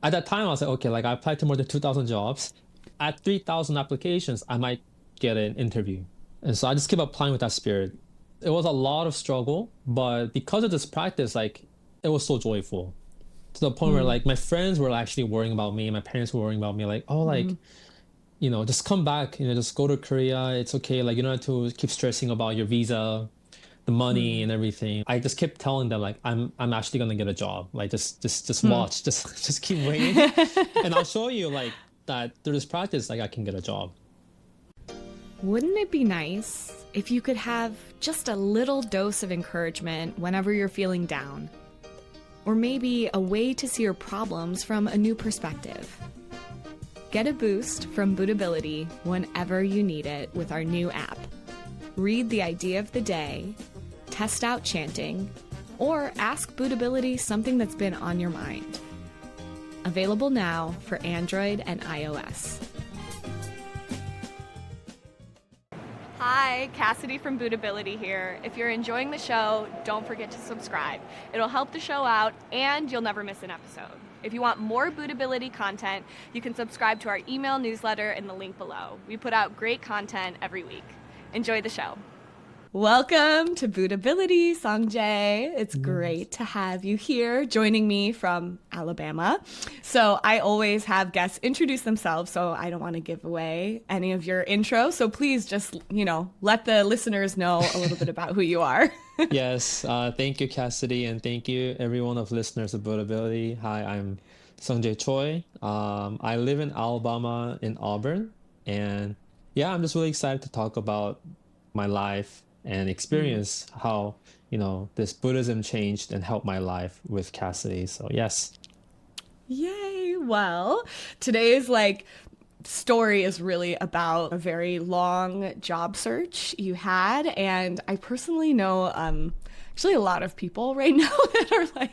At that time, I was like, okay, like I applied to more than 2,000 jobs. At 3,000 applications, I might get an interview. And so I just keep applying with that spirit. It was a lot of struggle, but because of this practice, like it was so joyful to the point where Mm, like my friends were actually worrying about me. My parents were worrying about me, like, oh, mm, like, just come back, just go to Korea. It's okay. Like, you don't have to keep stressing about your visa, the money and mm, everything. I just kept telling them like I'm actually gonna get a job. Like just mm. watch, just keep waiting, and I'll show you like that through this practice, like I can get a job. Wouldn't it be nice if you could have just a little dose of encouragement whenever you're feeling down? Or maybe a way to see your problems from a new perspective. Get a boost from Buddhability whenever you need it with our new app. Read the idea of the day, test out chanting, or ask Buddhability something that's been on your mind. Available now for Android and iOS. Hi, Cassidy from Buddhability here. If you're enjoying the show, don't forget to subscribe. It'll help the show out and you'll never miss an episode. If you want more Buddhability content, you can subscribe to our email newsletter in the link below. We put out great content every week. Enjoy the show. Welcome to Buddhability, Seongjae. It's Yes. great to have you here joining me from Alabama. So I always have guests introduce themselves, so I don't want to give away any of your intro. So please just, let the listeners know a little bit about who you are. Yes, thank you, Cassidy, and thank you, everyone of listeners of Buddhability. Hi, I'm Seongjae Choi. I live in Alabama in Auburn, and yeah, I'm just really excited to talk about my life and Mm. experience how, this Buddhism changed and helped my life with Cassidy. So yes. Yay. Well, today's story is really about a very long job search you had. And I personally know actually a lot of people right now that are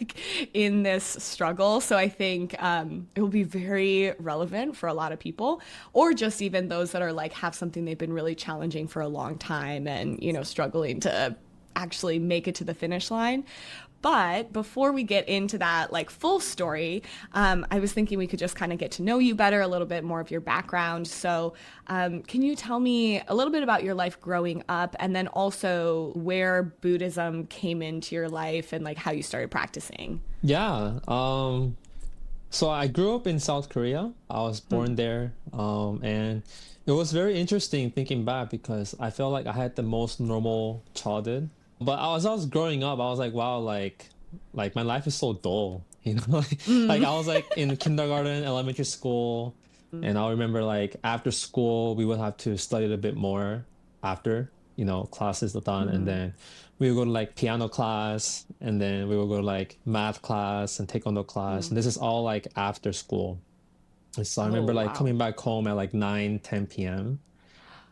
in this struggle. So I think it will be very relevant for a lot of people, or just even those that are have something they've been really challenging for a long time and, struggling to actually make it to the finish line. But before we get into that full story, I was thinking we could just kind of get to know you better, a little bit more of your background. So, can you tell me a little bit about your life growing up, and then also where Buddhism came into your life and how you started practicing? Yeah. So I grew up in South Korea. I was Hmm. born there. And it was very interesting thinking back because I felt like I had the most normal childhood. But as I was growing up, I was like, wow, like my life is so dull, like Mm. I was like in kindergarten, elementary school, and I remember like after school we would have to study a bit more after, classes are done, and Mm. then we would go to like piano class, and then we would go to like math class and taekwondo class, Mm. and this is all like after school. And so I Oh, remember like wow. coming back home at like 9, 10 p.m.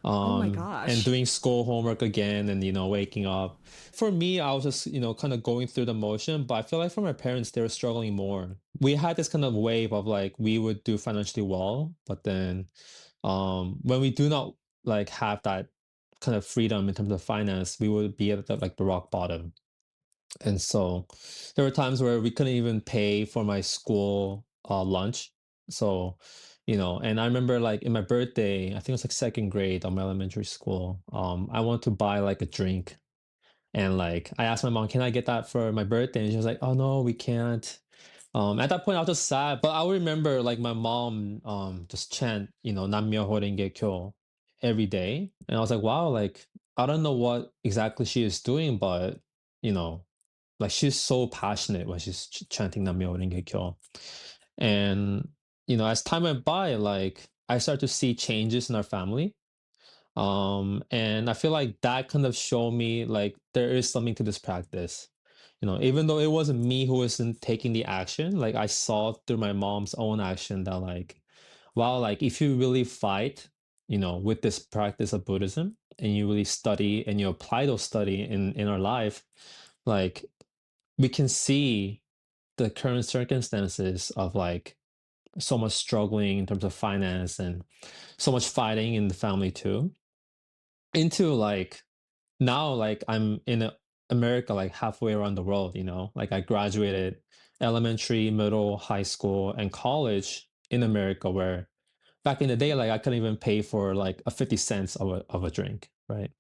Oh my And gosh. doing school homework again, and waking up. For me, I was just kind of going through the motion, but I feel like for my parents they were struggling more. We had this kind of wave of like we would do financially well, but then when we do not like have that kind of freedom in terms of finance, we would be at the rock bottom. And so there were times where we couldn't even pay for my school lunch. So, and I remember like in my birthday, I think it was like second grade on my elementary school, I wanted to buy like a drink. And like I asked my mom, can I get that for my birthday? And she was like, oh no, we can't. At that point I was just sad, but I remember like my mom just chant, Nam-myoho-renge-kyo every day. And I was like, wow, like I don't know what exactly she is doing, but you know, like she's so passionate when she's chanting Nam-myoho-renge-kyo. And as time went by, like I started to see changes in our family. And I feel like that kind of showed me like there is something to this practice. Even though it wasn't me who wasn't taking the action, like I saw through my mom's own action that like, wow, like if you really fight, with this practice of Buddhism and you really study and you apply those study in our life, like we can see the current circumstances of like so much struggling in terms of finance and so much fighting in the family too, into like now like I'm in America, like halfway around the world, like I graduated elementary, middle, high school, and college in America, where back in the day, like I couldn't even pay for like a 50 cents of a drink, right?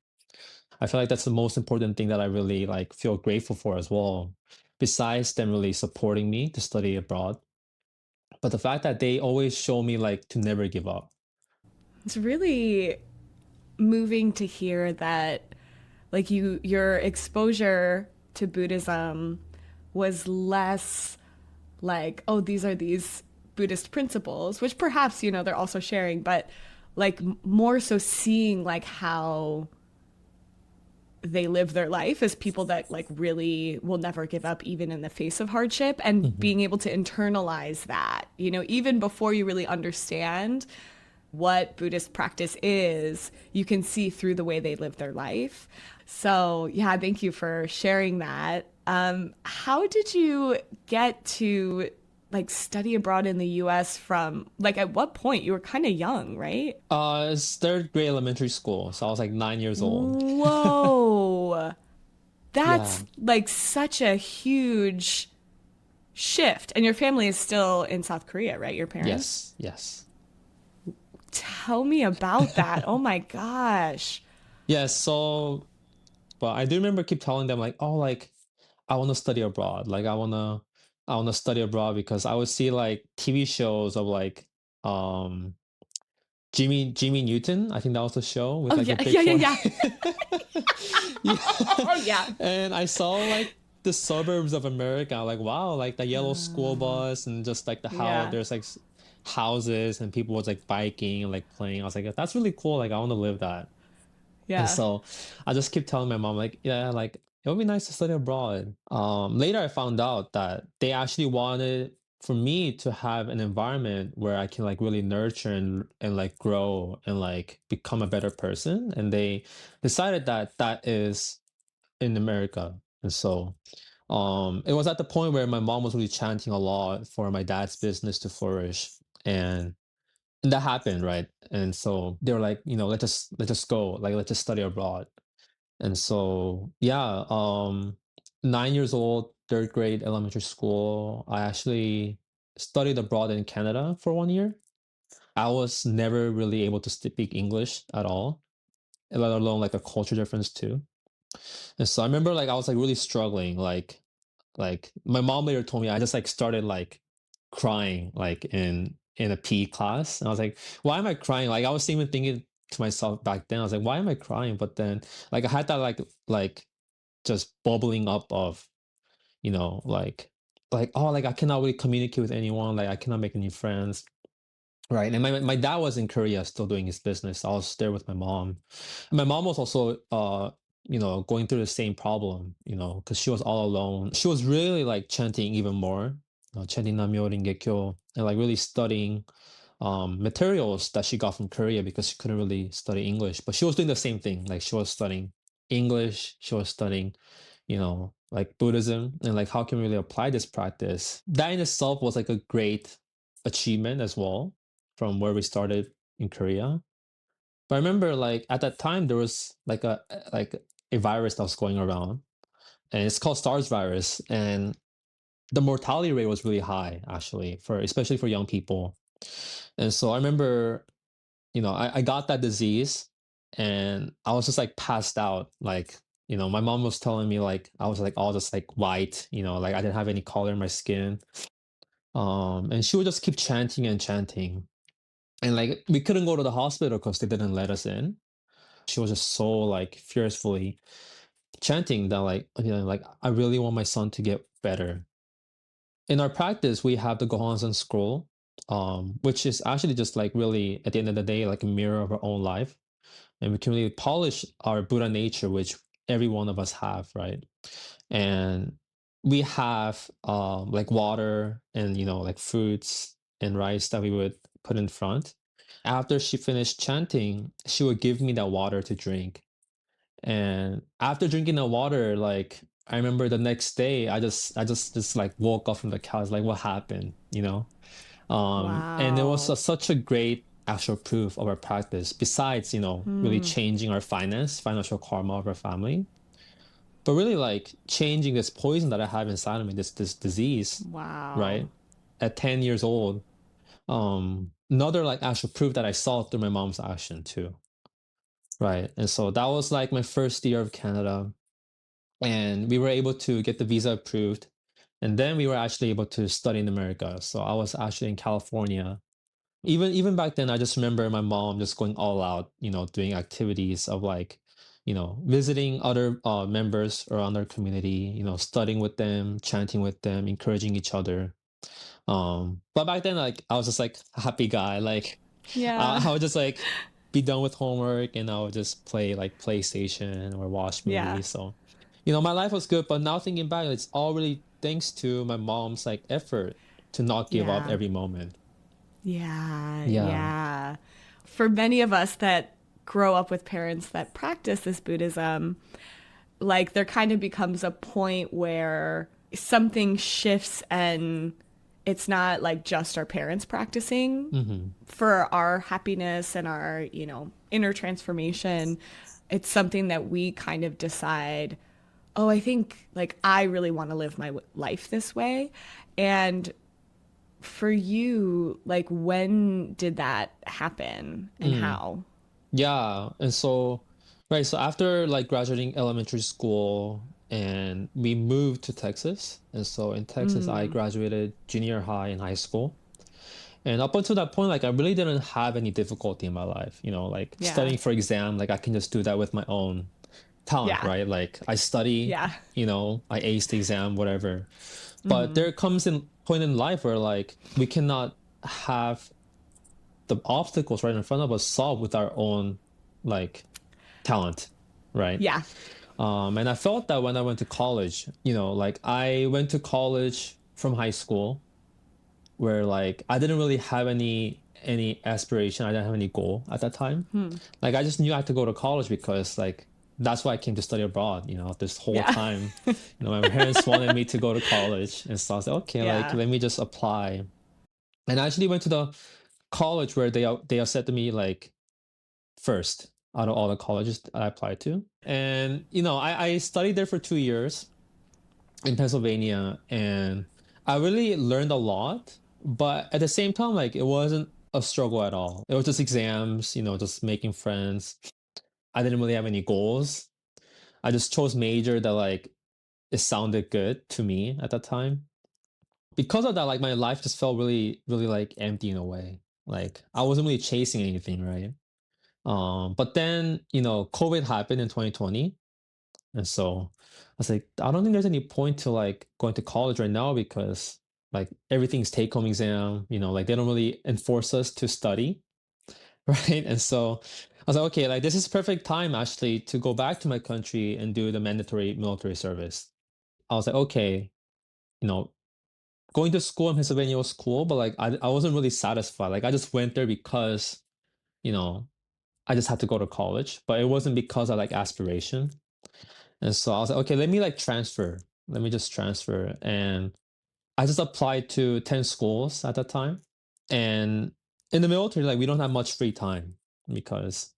I feel like that's the most important thing that I really like feel grateful for as well. Besides them really supporting me to study abroad, but the fact that they always show me like to never give up. It's really moving to hear that like your exposure to Buddhism was less like, oh, these are these Buddhist principles, which perhaps, they're also sharing, but like more so seeing like how they live their life as people that like really will never give up even in the face of hardship, and Mhm. being able to internalize that, even before you really understand what Buddhist practice is, you can see through the way they live their life. So, yeah, thank you for sharing that. How did you get to like study abroad in the US from like at what point? You were kind of young, right? It's third grade elementary school, so I was like 9 years old. Whoa. Yeah. That's like such a huge shift. And your family is still in South Korea, right? Your parents? Yes. Yes. Tell me about that. Oh my gosh. Yes. So, but I do remember keep telling them like, oh, like I want to study abroad. Like I wanna study abroad because I would see like TV shows of like um Jimmy Newton. I think that was the show with Oh like the yeah, big yeah, yeah, yeah. forehead. Yeah. Oh yeah. And I saw like the suburbs of America. Like, wow, like the yellow school bus and just like the how Yeah. there's like houses and people was like biking and like playing. I was like, that's really cool. Like I want to live that. And Yeah. so I just keep telling my mom, like, yeah, like it would be nice to study abroad. Later I found out that they actually wanted for me to have an environment where I can like really nurture and like grow and like become a better person. And they decided that that is in America. And so it was at the point where my mom was really chanting a lot for my dad's business to flourish. And that happened, right? And so they were like, let's just go, like let's just study abroad. And so yeah, 9 years old, third grade elementary school, I actually studied abroad in Canada for 1 year. I was never really able to speak English at all, let alone like a culture difference too. And so I remember like I was like really struggling, like my mom later told me I just like started like crying like in a PE class. And I was like, why am I crying? Like I was even thinking to myself back then, I was like, why am I crying? But then like I had that like just bubbling up of, like oh like I cannot really communicate with anyone, like I cannot make any friends. Right. And my dad was in Korea still doing his business. I was there with my mom. And my mom was also going through the same problem, because she was all alone. She was really like chanting even more, chanting Nam-myoho-renge-kyo and like really studying materials that she got from Korea because she couldn't really study English. But she was doing the same thing. Like she was studying English, she was studying, like Buddhism and like how can we really apply this practice. That in itself was like a great achievement as well from where we started in Korea. But I remember like at that time there was like a virus that was going around and it's called SARS virus, and the mortality rate was really high actually for especially for young people. And so I remember, I got that disease and I was just like passed out. Like, my mom was telling me like I was like all just like white, like I didn't have any color in my skin. And she would just keep chanting and chanting. And like we couldn't go to the hospital because they didn't let us in. She was just so like fiercely chanting that like I really want my son to get better. In our practice, we have the Gohonzon scroll, which is actually just like really at the end of the day, like a mirror of our own life. And we can really polish our Buddha nature, which every one of us have, right? And we have like water and like fruits and rice that we would put in front. After she finished chanting, she would give me that water to drink. And after drinking the water, like I remember the next day, I just like woke up from the couch, like what happened, and it was Wow. such a great actual proof of our practice. Besides, really changing our financial karma of our family. but really like changing this poison that I have inside of me, this disease, Wow. right? At 10 years old. Another like actual proof that I saw through my mom's action too. Right. And so that was like my first year of Canada. And we were able to get the visa approved. And then we were actually able to study in America. So I was actually in California. Even back then, I just remember my mom just going all out, doing activities of like, visiting other members around our community, studying with them, chanting with them, encouraging each other. But back then, like I was just like a happy guy. Like Yeah. I would just like be done with homework and I would just play like PlayStation or watch Yeah. movies. So, my life was good. But now thinking back, it's all really thanks to my mom's like effort to not give up Yeah. every moment. Yeah. Yeah. Yeah. For many of us that grow up with parents that practice this Buddhism, like there kind of becomes a point where something shifts and it's not like just our parents practicing Hmm. for our happiness and our, inner transformation. It's something that we kind of decide, oh, I think like I really want to live my life this way. And for you, like when did that happen and Mm. how? Yeah. And so, right. So after like graduating elementary school and we moved to Texas. And so in Texas, I Mm, graduated junior high and high school. And up until that point, like I really didn't have any difficulty in my life, like yeah. studying for exam, like I can just do that with my own talent, Yeah. right? Like I study, Yeah. I ace the exam, whatever. But there comes in point in life where like we cannot have the obstacles right in front of us solved with our own like talent, right? Yeah. And I felt that when I went to college, like I went to college from high school where like I didn't really have any aspiration. I didn't have any goal at that time. Like I just knew I had to go to college because like that's why I came to study abroad, this whole Yeah. time. My parents wanted me to go to college and so I was like, okay, like Yeah. let me just apply. And I actually went to the college where they accepted me like first out of all the colleges I applied to. And I studied there for 2 years in Pennsylvania, and I really learned a lot. But at the same time, like it wasn't a struggle at all. It was just exams, just making friends. I didn't really have any goals. I just chose major that like it sounded good to me at that time. Because of that, like my life just felt really, really like empty in a way. Like I wasn't really chasing anything, right? But then, COVID happened in 2020. And so I was like, I don't think there's any point to like going to college right now because like everything's take home exam, like they don't really enforce us to study. Right. And so I was like, okay, like this is perfect time actually to go back to my country and do the mandatory military service. I was like, okay, you know, going to school in Pennsylvania was cool, but like I wasn't really satisfied. Like I just went there because, you know, I just had to go to college, but it wasn't because I like aspiration. And so I was like, okay, let me like transfer. Let me just transfer. And I just applied to 10 schools at that time. And in the military, like we don't have much free time because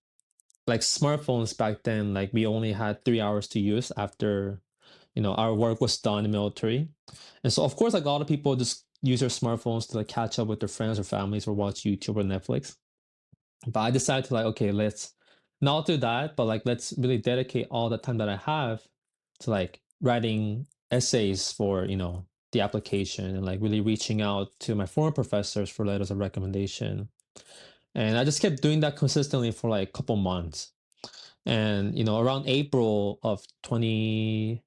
like smartphones back then, like we only had 3 hours to use after, our work was done in the military. And so of course, like a lot of people just use their smartphones to like catch up with their friends or families or watch YouTube or Netflix. But I decided to like, okay, let's not do that, but like let's really dedicate all the time that I have to like writing essays for, the application and like really reaching out to my former professors for letters of recommendation. And I just kept doing that consistently for like a couple months. And, around April of 22,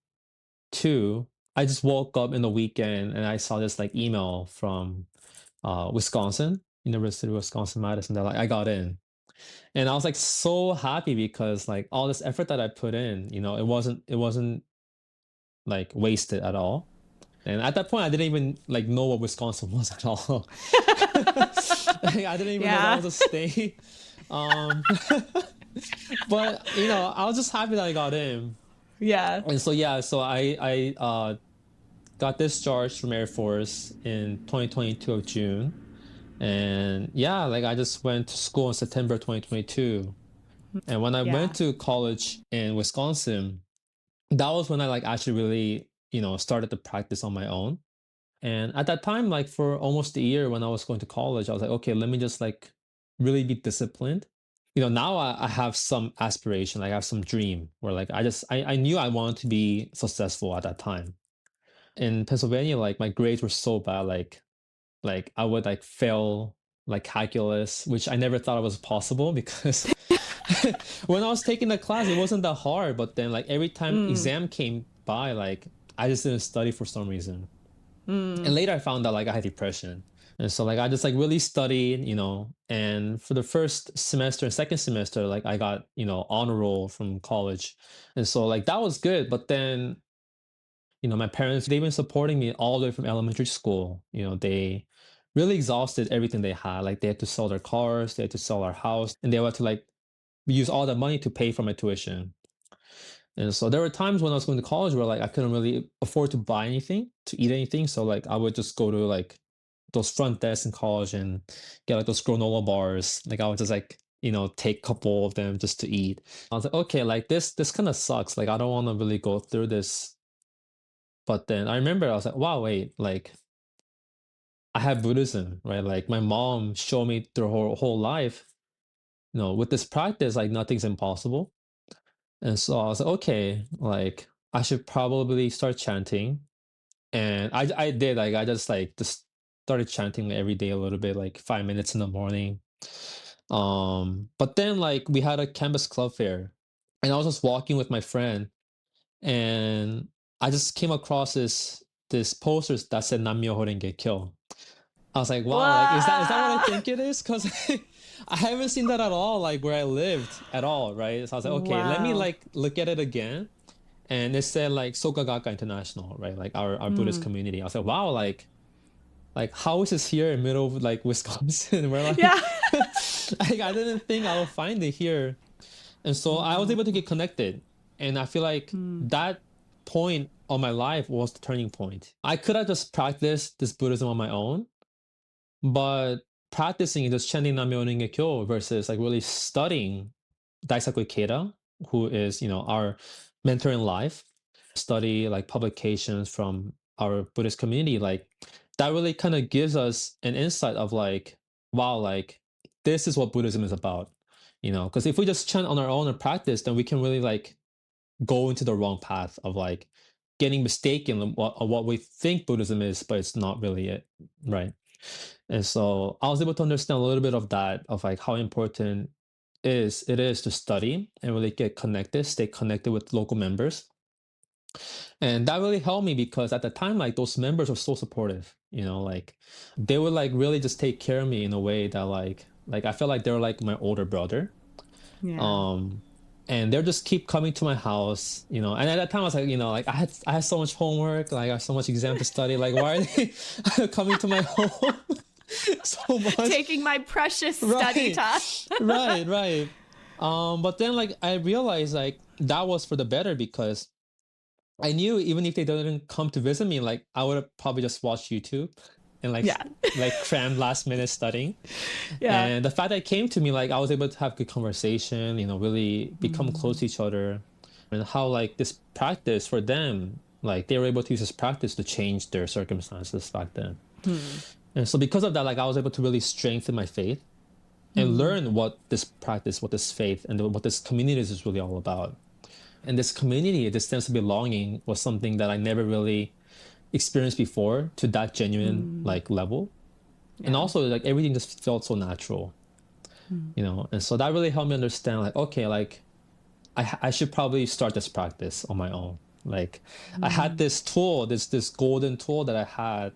I just woke up in the weekend and I saw this like email from Wisconsin, University of Wisconsin-Madison, that like I got in. And I was like so happy because like all this effort that I put in, it wasn't like wasted at all. And at that point, I didn't even like know what Wisconsin was at all. Like, I didn't even know that Yeah. was a state. Um, but I was just happy that I got in. Yeah. And so yeah, so I got discharged from Air Force in 2022 of June. And yeah, like I just went to school in September 2022. And when I went Yeah. to college in Wisconsin, that was when I like actually really, started to practice on my own. And at that time, like for almost a year when I was going to college, I was like, okay, let me just like really be disciplined. Now I have some aspiration, like I have some dream where like I knew I wanted to be successful at that time. In Pennsylvania, like my grades were so bad, like I would like fail like calculus, which I never thought it was possible because when I was taking the class, it wasn't that hard. But then like every time Mm, exam came by, like I just didn't study for some reason. mm. And later I found out like I had depression. And so like I just like really studied, and for the first semester and second semester, like I got, honor roll from college. And so like that was good. But then, my parents, they've been supporting me all the way from elementary school. They really exhausted everything they had. Like they had to sell their cars, they had to sell our house, and they had to like use all that money to pay for my tuition. And so there were times when I was going to college where like I couldn't really afford to buy anything, to eat anything. So like I would just go to like those front desks in college and get like those granola bars. Like I would just like, take a couple of them just to eat. I was like, okay, like this kind of sucks. Like I don't want to really go through this. But then I remember I was like, wow, wait, like I have Buddhism, right? Like my mom showed me through her whole life, with this practice, like nothing's impossible. And so I was like, okay, like I should probably start chanting. And I did, like I just started chanting every day a little bit, like 5 minutes in the morning. But then like we had a campus club fair and I was just walking with my friend and I just came across this poster that said Nam-myoho-renge-kyo. I was like, wow, like is that what I Wow. think it is? Because I haven't seen that at all, like where I lived at all, right? So I was like, okay, let me Wow. like look at it again. And it said like Sokagaka International, right? Like our Buddhist Mm. community. I was like, wow, like how is this here in middle of like Wisconsin? Where Yeah. like like I didn't think I would find it here. And so I was Wow. able to get connected. And I feel like Mm. that point of my life was the turning point. I could have just practiced this Buddhism on my own, but practicing it, just chanting Nam-myoho-renge-kyo versus like really studying Daisaku Ikeda, who is, our mentor in life, study like publications from our Buddhist community, like that really kind of gives us an insight of like, wow, like this is what Buddhism is about. Because if we just chant on our own and practice, then we can really like go into the wrong path of like getting mistaken of what we think Buddhism is, but it's not really it, right? And so I was able to understand a little bit of that, of like how important it is to study and really get connected, stay connected with local members. And that really helped me because at the time, like those members were so supportive, like they would like really just take care of me in a way that like I felt like they were like my older brother. Yeah. Um and they'll just keep coming to my house, and at that time I was like, like I had so much homework, like I have so much exam to study, like why are they coming to my home so much? Taking my precious study Right, time. right. But then like I realized like that was for the better because I knew even if they didn't come to visit me, like I would have probably just watched YouTube and like Yeah. like crammed last minute studying. Yeah. And the fact that it came to me, like I was able to have good conversation, really become close Mm. to each other, and how like this practice for them, like they were able to use this practice to change their circumstances back then. Hmm. And so because of that, like I was able to really strengthen my faith and Mm. learn what this practice, what this faith, and what this community is really all about. And this community, this sense of belonging was something that I never really experienced before to that genuine Mm. like level. And Yeah. also like everything just felt so natural, Mm. And so that really helped me understand like, okay, like I should probably start this practice on my own. Like I had Mm. this tool, this golden tool that I had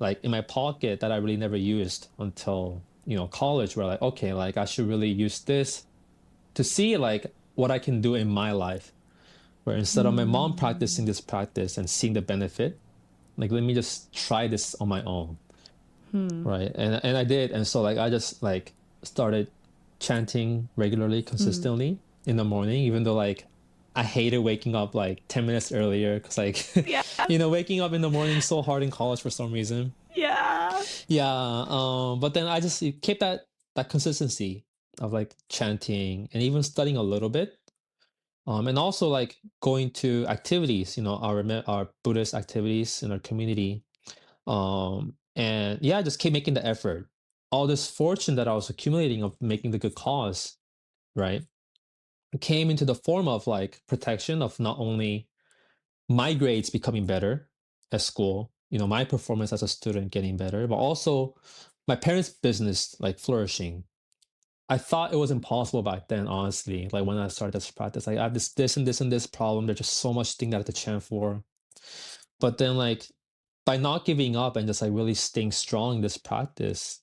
like in my pocket that I really never used until, college where like, okay, like I should really use this to see like what I can do in my life. Where instead of my mom practicing Mm. this practice and seeing the benefit, like let me just try this on my own. Hmm. Right. And I did. And so like I just like started chanting regularly, Mm. consistently in the morning, even though like I hated waking up like 10 minutes earlier because like Yeah. waking up in the morning is so hard in college for some reason. Yeah. Yeah, but then I just kept that consistency of like chanting and even studying a little bit. And also like going to activities, our Buddhist activities in our community. And yeah, I just keep making the effort. All this fortune that I was accumulating of making the good cause, right, came into the form of like protection of not only my grades becoming better at school, my performance as a student getting better, but also my parents' business like flourishing. I thought it was impossible back then, honestly. Like when I started this practice, like I have this and this and this problem. There's just so much thing that I have to chant for. But then like by not giving up and just like really staying strong in this practice,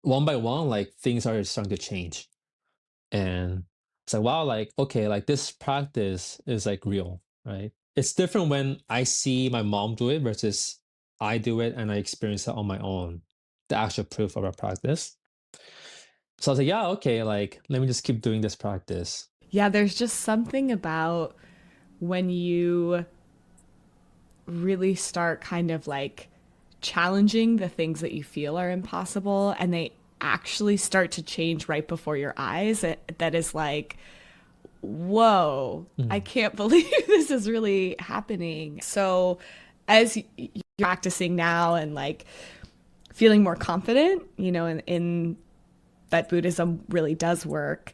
one by one, like things are starting to change. And it's like, wow, like, okay, like this practice is like real, right? It's different when I see my mom do it versus I do it and I experience it on my own, the actual proof of our practice. So I was like, yeah, okay, like, let me just keep doing this practice. Yeah, there's just something about when you really start kind of like challenging the things that you feel are impossible and they actually start to change right before your eyes. That is like, whoa, I Mm. can't believe this is really happening. So, as you're practicing now and like feeling more confident, in that Buddhism really does work,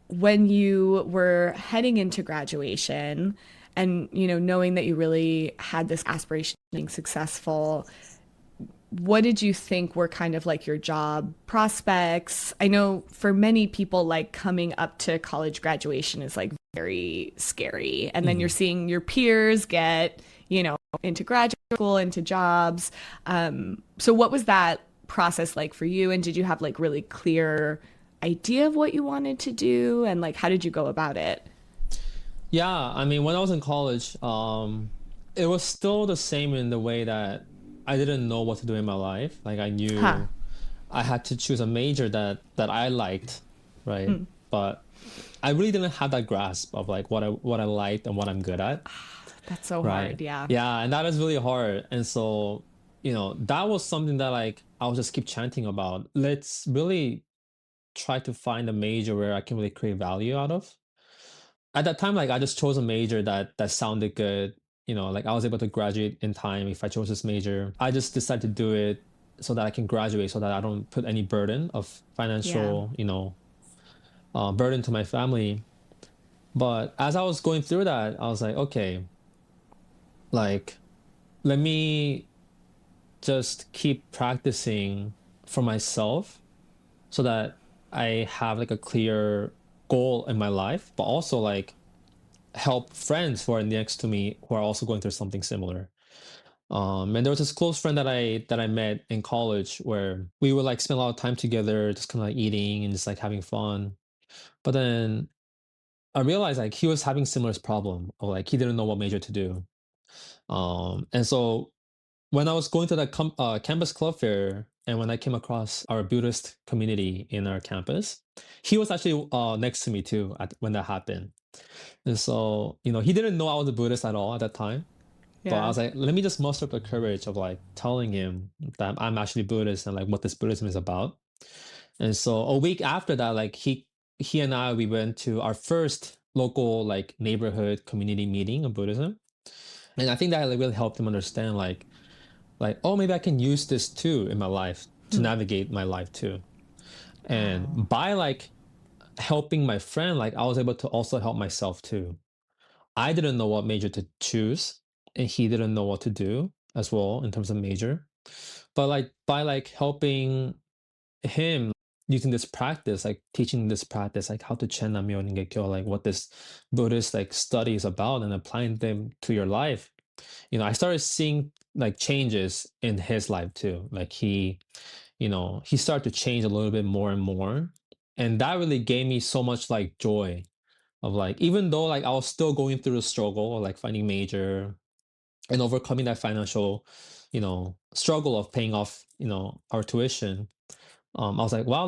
when you were heading into graduation and knowing that you really had this aspiration of being successful, what did you think were kind of like your job prospects? I know for many people, like coming up to college graduation is like very scary. And then you're Mhm. seeing your peers get, into graduate school, into jobs. So what was that process like for you? And did you have like really clear idea of what you wanted to do? And like, how did you go about it? Yeah, I mean, when I was in college, it was still the same in the way that I didn't know what to do in my life. Like I Huh. knew I had to choose a major that I liked, right? But I really didn't have that grasp of like what I liked and what I'm good at, That's so right? hard. Yeah. Yeah, and that is really hard. And so, that was something that like I would just keep chanting about. Let's really try to find a major where I can really create value out of. At that time, like I just chose a major that sounded good. Like I was able to graduate in time if I chose this major. I just decided to do it so that I can graduate, so that I don't put any burden of Yeah. financial, burden to my family. But as I was going through that, I was like, okay, like let me just keep practicing for myself so that I have like a clear goal in my life, but also like help friends who are next to me who are also going through something similar. And there was this close friend that I met in college where we would like spend a lot of time together, just kind of like eating and just like having fun. But then I realized like he was having similar problem, or like he didn't know what major to do. And so when I was going to that campus club fair, and when I came across our Buddhist community in our campus, he was actually next to me too when that happened. And so, he didn't know I was a Buddhist at all at that time. But I Yeah. was like, let me just muster up the courage of like telling him that I'm actually Buddhist and like what this Buddhism is about. And so a week after that, like he and I we went to our first local like neighborhood community meeting of Buddhism. And I think that like really helped him understand like, oh, maybe I can use this too in my life to navigate my life too. And Wow. by like helping my friend, like I was able to also help myself too. I didn't know what major to choose, and he didn't know what to do as well in terms of major. But like by like helping him using this practice, like teaching this practice, like how to chant Nam-myoho-renge-kyo, like what this Buddhist like study is about, and applying them to your life. I started seeing like changes in his life too. Like he started to change a little bit more and more. And that really gave me so much like joy of like, even though like I was still going through the struggle of like finding major and overcoming that financial, struggle of paying off, our tuition. I was like, wow,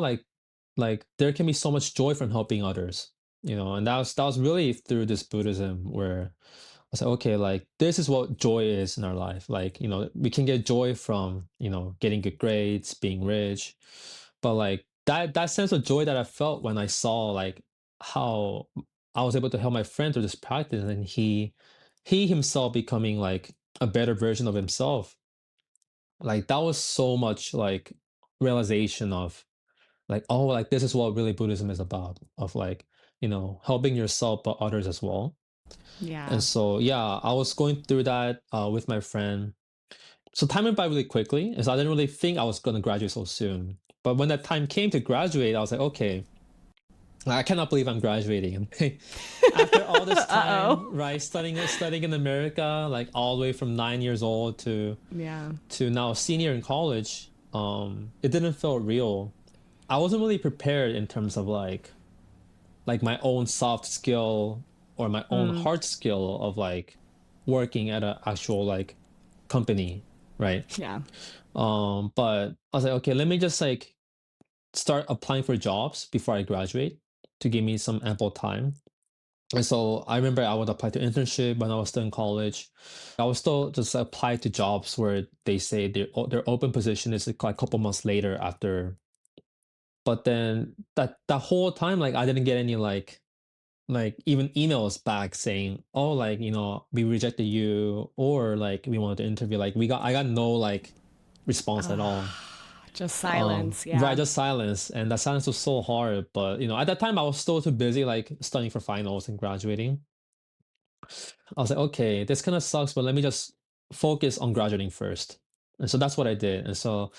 like there can be so much joy from helping others, and that was really through this Buddhism where I was like, okay, like this is what joy is in our life. Like, we can get joy from, getting good grades, being rich, but like that sense of joy that I felt when I saw like how I was able to help my friend through this practice, and he himself becoming like a better version of himself. Like that was so much like realization of like, oh, like this is what really Buddhism is about, of like, helping yourself but others as well. And Yeah. so yeah, I was going through that with my friend. So time went by really quickly, and so I didn't really think I was going to graduate so soon. But when that time came to graduate, I was like, okay, I cannot believe I'm graduating. After all this time, Uh-oh. right, studying in America, like all the way from 9 years old Yeah. to now a senior in college, it didn't feel real. I wasn't really prepared in terms of like my own soft skill or my own Mm, hard skill of like working at an actual like company, right? yeah. But I was like, okay, let me just like start applying for jobs before I graduate to give me some ample time. And so I remember I would apply to internship when I was still in college. I would still just apply to jobs where they say their open position is like a couple months later after. But then that whole time, like I didn't get any like even emails back saying, oh, like we rejected you, or like we wanted to interview. Like I got no like response at all. Just silence. Right, Yeah. just silence, and that silence was so hard. But at that time I was still too busy like studying for finals and graduating. I was like, okay, this kind of sucks, but let me just focus on graduating first. And so that's what I did. And so,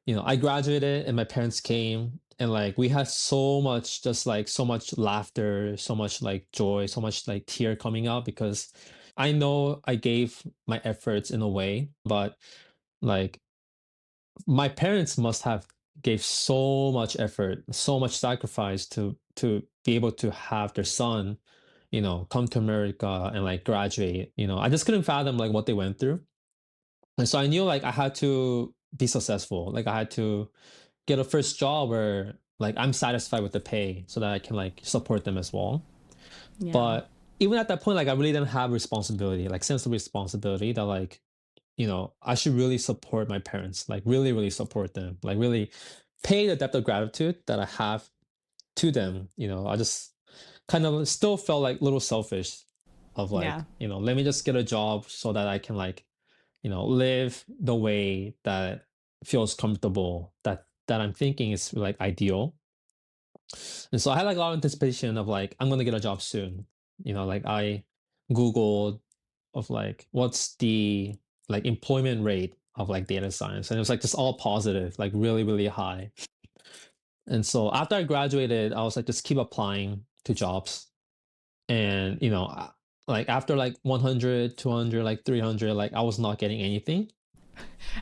I graduated and my parents came, and like we had so much, just like so much laughter, so much like joy, so much like tear coming out, because I know I gave my efforts in a way, but like my parents must have gave so much effort, so much sacrifice to be able to have their son, come to America and like graduate. I just couldn't fathom like what they went through. And so I knew like I had to be successful. Like I had to get a first job where like I'm satisfied with the pay so that I can like support them as well. Yeah. But even at that point, like I really didn't have responsibility, like sense of responsibility that like I should really support my parents, like really, really support them, like really pay the debt of gratitude that I have to them. I just kind of still felt like a little selfish of Yeah. like, let me just get a job so that I can like, live the way that feels comfortable, that I'm thinking is like ideal. And so I had like a lot of anticipation of like, I'm gonna get a job soon. Like I Googled of like what's the like employment rate of like data science. And it was like just all positive, like really, really high. And so after I graduated, I was like, just keep applying to jobs. And, like after like 100, 200, like 300, like I was not getting anything.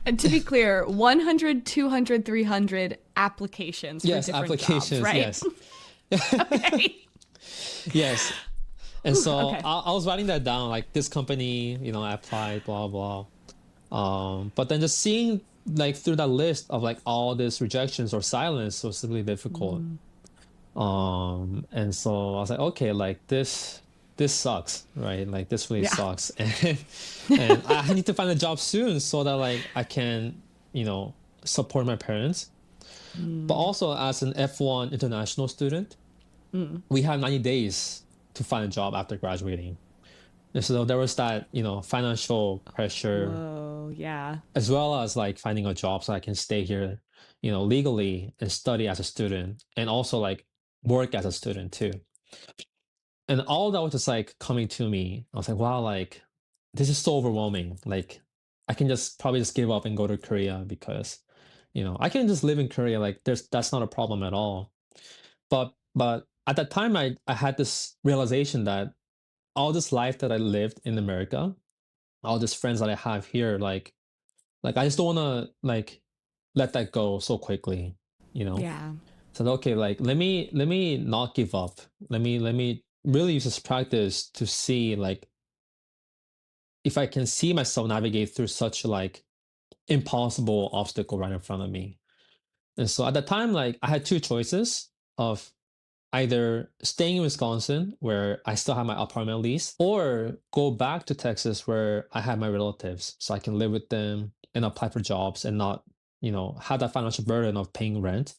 And to be clear, 100, 200, 300 applications for Yes, different jobs, applications, right? yes. Okay. Yes. And Whew, so okay. I was writing that down, like this company, I applied, blah, blah. But then just seeing like through that list of like all these rejections or silence was really difficult. And so I was like, okay, like this sucks, right? Like this really Yeah. sucks. And I need to find a job soon so that like I can, support my parents. But also as an F1 international student, we have 90 days to find a job after graduating. And so there was that, financial pressure, Whoa. Yeah. as well as like finding a job so I can stay here, legally and study as a student, and also like work as a student too. And all that was just like coming to me. I was like, wow, like this is so overwhelming. Like I can just probably just give up and go to Korea because, I can just live in Korea. Like that's not a problem at all. But at that time I had this realization that all this life that I lived in America, all these friends that I have here, like I just don't want to like let that go so quickly, you know. Yeah. So okay, like let me not give up. Let me really use this practice to see like if I can see myself navigate through such like impossible obstacle right in front of me. And so at the time, like I had two choices of either staying in Wisconsin, where I still have my apartment lease, or go back to Texas, where I have my relatives, so I can live with them and apply for jobs and not, have that financial burden of paying rent.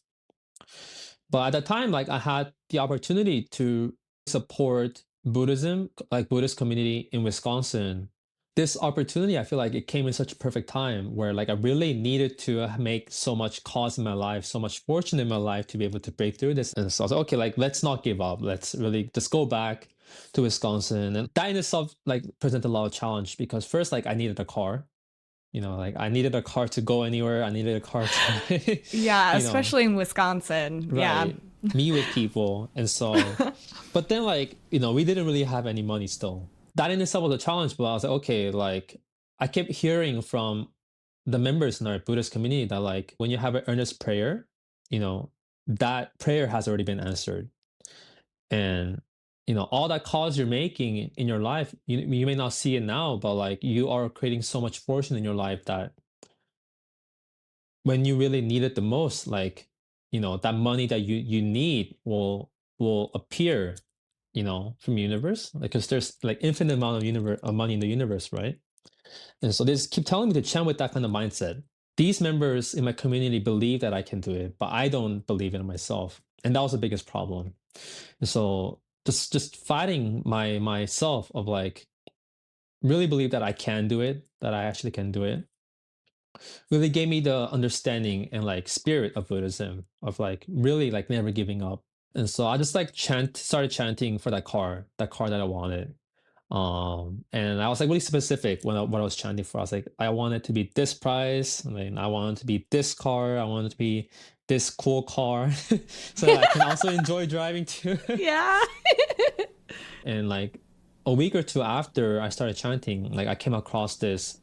But at that time, like I had the opportunity to support Buddhism, like Buddhist community in Wisconsin, this opportunity, I feel like it came in such a perfect time where like I really needed to make so much cause in my life, so much fortune in my life to be able to break through this. And so I was like, okay, like let's not give up. Let's really just go back to Wisconsin. And that in itself like presented a lot of challenge because first like I needed a car. Like I needed a car to go anywhere. I needed a car to, Yeah, you know, especially in Wisconsin. Yeah. right, meet with people. And so, but then like, we didn't really have any money still. That in itself was a challenge, but I was like, okay, like I kept hearing from the members in our Buddhist community that like when you have an earnest prayer, you know, that prayer has already been answered. And all that cause you're making in your life, you may not see it now, but like you are creating so much fortune in your life that when you really need it the most, like, that money that you need will appear, from universe. Like, because there's like infinite amount of universe of money in the universe, right? And so they just keep telling me to chant with that kind of mindset. These members in my community believe that I can do it, but I don't believe it in myself. And that was the biggest problem. And so just fighting myself of like really believe that I can do it, that I actually can do it really gave me the understanding and like spirit of Buddhism of like really like never giving up. And so I just like started chanting for that car that I wanted. And I was like really specific what I was chanting for. I was like, I want it to be this price. I mean, I want it to be this car. I want it to be this cool car, so that I can also enjoy driving too. Yeah. And like a week or two after I started chanting, like I came across this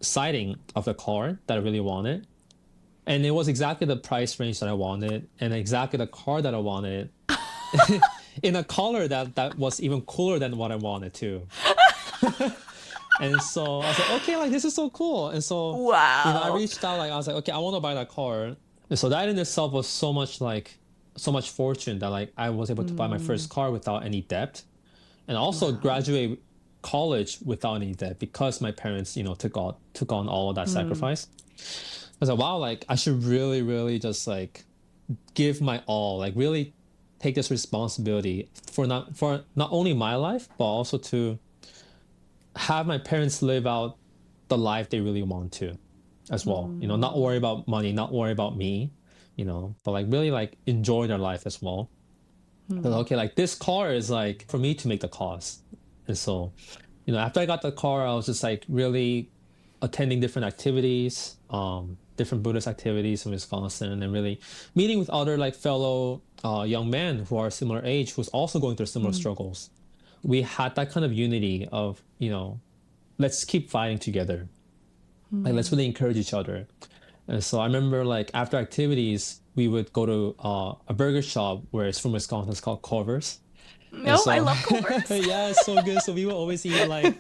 sighting of the car that I really wanted. And it was exactly the price range that I wanted and exactly the car that I wanted in a color that was even cooler than what I wanted too. And so I was like, okay, like this is so cool. And so, I Wow. reached out, like I was like, okay, I want to buy that car. And so that in itself was so much fortune that like I was able to buy my first Mm, car without any debt and also wow. graduate college without any debt because my parents, took on all of that Mm, sacrifice. I was like, wow, like I should really, really just like give my all, like really take this responsibility for not only my life, but also to have my parents live out the life they really want to as well. Not worry mm, about money, not worry about me, but like really like enjoy their life as well. But mm, okay, like this car is like for me to make the cost. And so, after I got the car, I was just like really attending different activities, different Buddhist activities in Wisconsin, and really meeting with other like fellow young men who are similar age, who's also going through similar mm, struggles. We had that kind of unity of, let's keep fighting together. Like let's mm. really encourage each other. And so I remember like after activities, we would go to a burger shop where it's from Wisconsin. It's called Culver's. And No, I so, love Culver's. yeah, it's so good. So we would always eat like,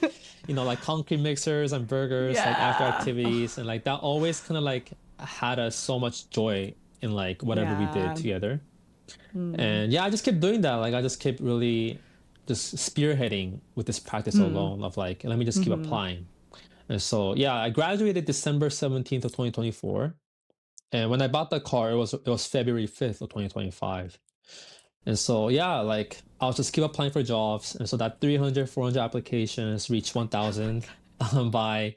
like concrete mixers and burgers, like after Yeah. activities. And like that always kind of like had us so much joy in like whatever we did Yeah. together. Mm, And yeah, I just kept doing that. Like I just kept really just spearheading with this practice mm, alone of like, let me just keep mm. applying. And so, yeah, I graduated December 17th of 2024. And when I bought the car, it was February 5th of 2025. And so, yeah, like I'll just keep applying for jobs. And so that 300, 400 applications reached 1,000 by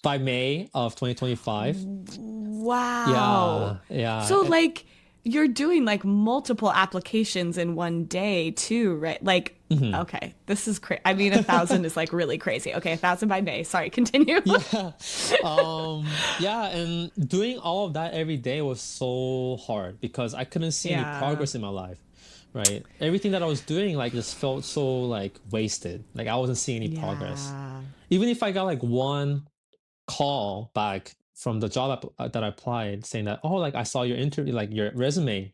May of 2025. Wow. Yeah, yeah. So like you're doing like multiple applications in one day too, right? Like, Mhm. okay, this is crazy. I mean, 1,000 is like really crazy. Okay, 1,000 by May. Sorry, continue. Yeah. Yeah, and doing all of that every day was so hard because I couldn't see any Yeah. progress in my life, right? Everything that I was doing like just felt so like wasted. Like I wasn't seeing any progress. Yeah. Even if I got like one call back from the job that I applied saying that, oh, like I saw your interview, like your resume,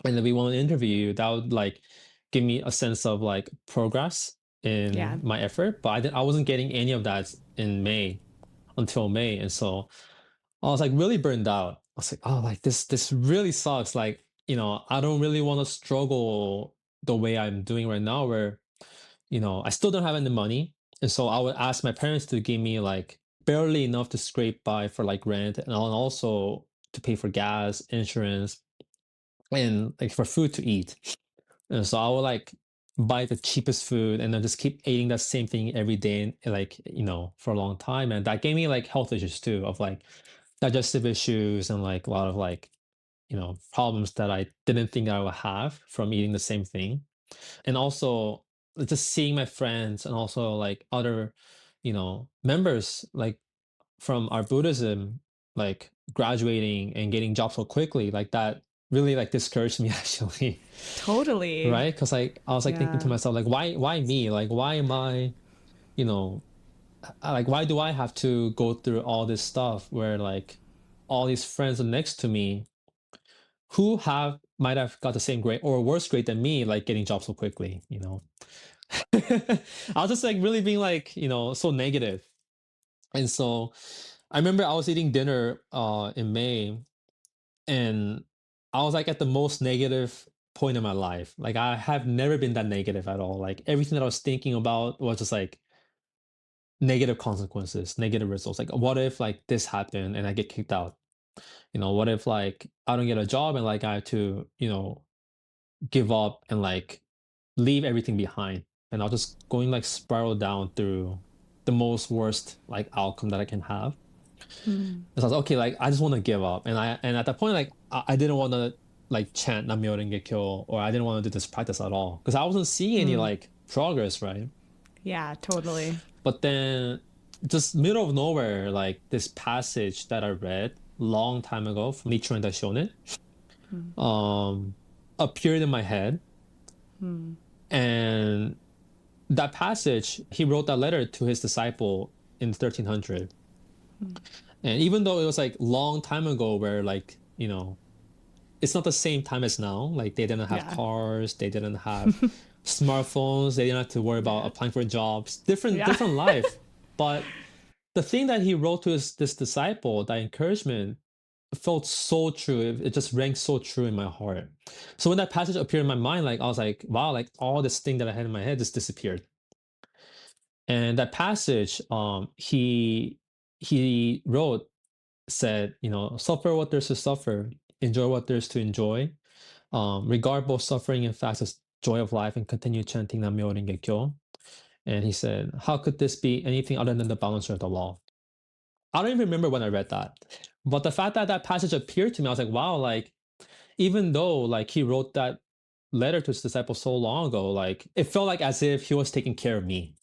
and then we want to interview you, that would like give me a sense of like progress Yeah. in my effort. But I wasn't getting any of that in May until May. And so I was like really burned out. I was like, oh, like this really sucks. Like, I don't really want to struggle the way I'm doing right now, where I still don't have any money. And so I would ask my parents to give me like barely enough to scrape by for like rent and also to pay for gas, insurance, and like for food to eat. And so I would like buy the cheapest food and then just keep eating that same thing every day, like, for a long time. And that gave me like health issues too, of like digestive issues and like a lot of like, problems that I didn't think I would have from eating the same thing. And also just seeing my friends and also like other, members like from our Buddhism, like graduating and getting jobs so quickly, like that really like discouraged me actually. Totally. Right? Because like I was like thinking to Yeah. myself, like, why me? Like, why am I, you know, like why do I have to go through all this stuff where like all these friends are next to me who have might have got the same grade or worse grade than me, like getting jobs so quickly. I was just like really being like, so negative. And so I remember I was eating dinner in May, and I was like at the most negative point in my life. Like I have never been that negative at all. Like everything that I was thinking about was just like negative consequences, negative results. Like what if like this happened and I get kicked out? What if like I don't get a job and like I have to, give up and like leave everything behind? And I'll just going like spiral down through the most worst like outcome that I can have. Hmm. So I was like, okay, like I just want to give up. And at that point, like I didn't want to like chant Nam-myoho-renge-kyo, or I didn't want to do this practice at all because I wasn't seeing any Hmm. like progress, right? Yeah, totally. But then just middle of nowhere, like this passage that I read long time ago from Nichiren Daishonin, Hmm. um, appeared in my head. Hmm. And that passage, he wrote that letter to his disciple in 1300. Hmm. And even though it was like long time ago where like, it's not the same time as now. Like they didn't have Yeah. cars, they didn't have smartphones, they didn't have to worry about Yeah. applying for jobs. Different Yeah. different life. But the thing that he wrote to this disciple, that encouragement, felt so true. It just rang so true in my heart. So when that passage appeared in my mind, like I was like, wow, like all this thing that I had in my head just disappeared. And that passage, he wrote, said, suffer what there's to suffer, enjoy what there's to enjoy, regard both suffering and fast as joy of life, and continue chanting Nam-myoho-renge-kyo. And he said, how could this be anything other than the balancer of the law? I don't even remember when I read that. But the fact that that passage appeared to me, I was like, wow, like, even though like he wrote that letter to his disciples so long ago, like it felt like as if he was taking care of me.